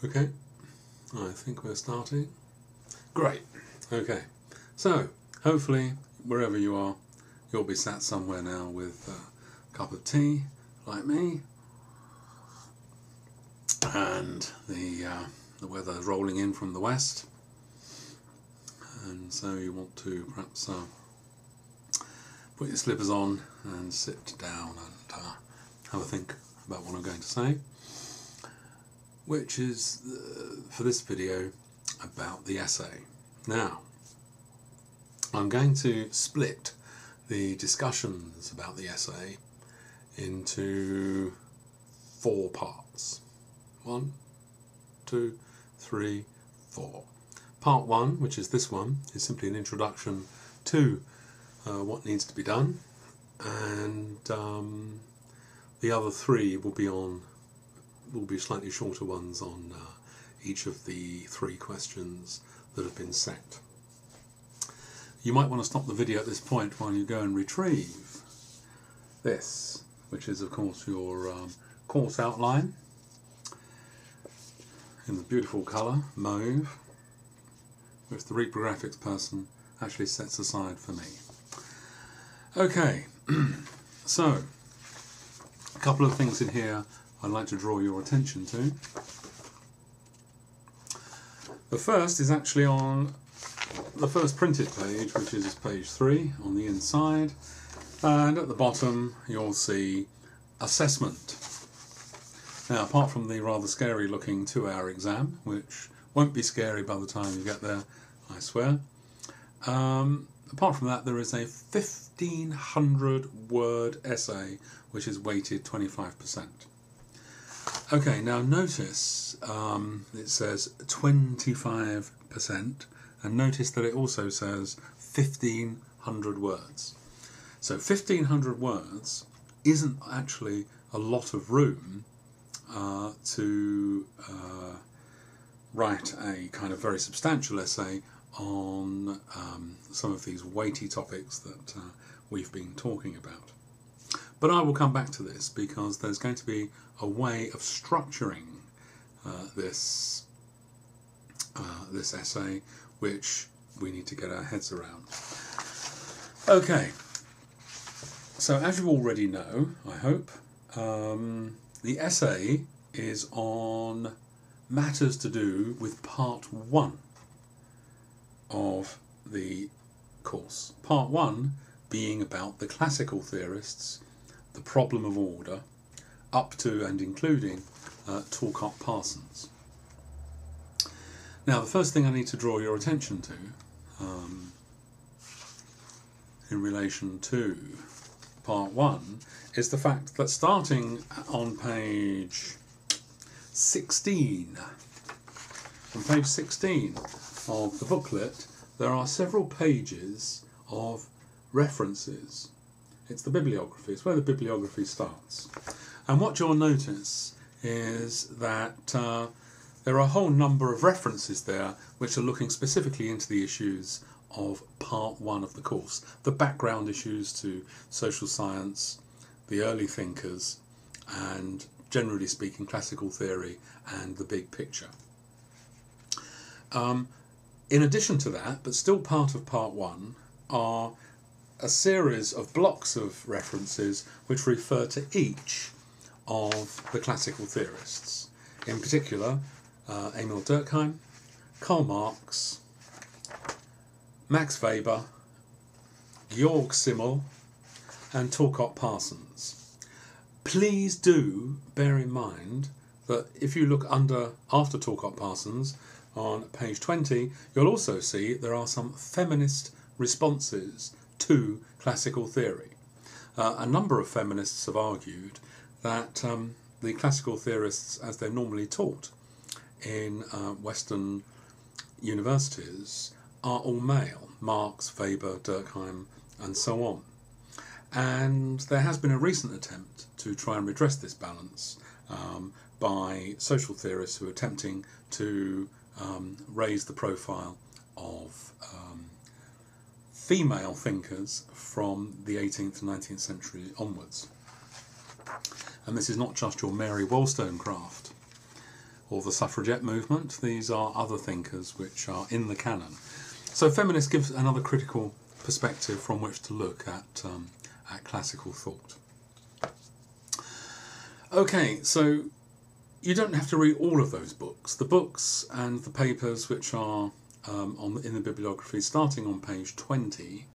Okay, I think we're starting. Great. Okay, so hopefully wherever you are, you'll be sat somewhere now with a cup of tea, like me, and the weather rolling in from the west, and so you want to perhaps put your slippers on and sit down and have a think about what I'm going to say, which is for this video about the essay. Now, I'm going to split the discussions about the essay into 4 parts. 1, 2, 3, 4. Part 1, which is this one, is simply an introduction to what needs to be done, and the other 3 will be slightly shorter ones on each of the 3 questions that have been set. You might want to stop the video at this point while you go and retrieve this, which is of course your course outline in the beautiful colour mauve, which the reprographics person actually sets aside for me. Okay, so a couple of things in here I'd like to draw your attention to. The first is actually on the first printed page, which is page 3 on the inside, and at the bottom you'll see assessment. Now, apart from the rather scary looking 2-hour exam, which won't be scary by the time you get there, I swear, apart from that there is a 1500 word essay which is weighted 25%. Okay, now notice it says 25%, and notice that it also says 1500 words. So 1500 words isn't actually a lot of room to write a kind of very substantial essay on some of these weighty topics that we've been talking about. But I will come back to this because there's going to be a way of structuring this essay which we need to get our heads around. Okay, so as you already know, I hope, the essay is on matters to do with part 1 of the course. Part 1 being about the classical theorists, the problem of order, up to and including Talcott-Parsons. Now, the first thing I need to draw your attention to in relation to part 1 is the fact that starting on page 16, on page 16 of the booklet, there are several pages of references. It's the bibliography, it's where the bibliography starts. And what you'll notice is that there are a whole number of references there which are looking specifically into the issues of part 1 of the course, the background issues to social science, the early thinkers, and generally speaking classical theory and the big picture. In addition to that, but still part of part 1, are a series of blocks of references which refer to each of the classical theorists. In particular, Emil Durkheim, Karl Marx, Max Weber, Georg Simmel, and Talcott-Parsons. Please do bear in mind that if you look after Talcott-Parsons on page 20, you'll also see there are some feminist responses to classical theory. A number of feminists have argued that the classical theorists, as they're normally taught in Western universities, are all male. Marx, Weber, Durkheim, and so on. And there has been a recent attempt to try and redress this balance by social theorists who are attempting to raise the profile of female thinkers from the 18th and 19th century onwards. And this is not just your Mary Wollstonecraft or the suffragette movement. These are other thinkers which are in the canon. So feminists give another critical perspective from which to look at classical thought. Okay, so you don't have to read all of those books. The books and the papers which are in the bibliography, starting on page 20,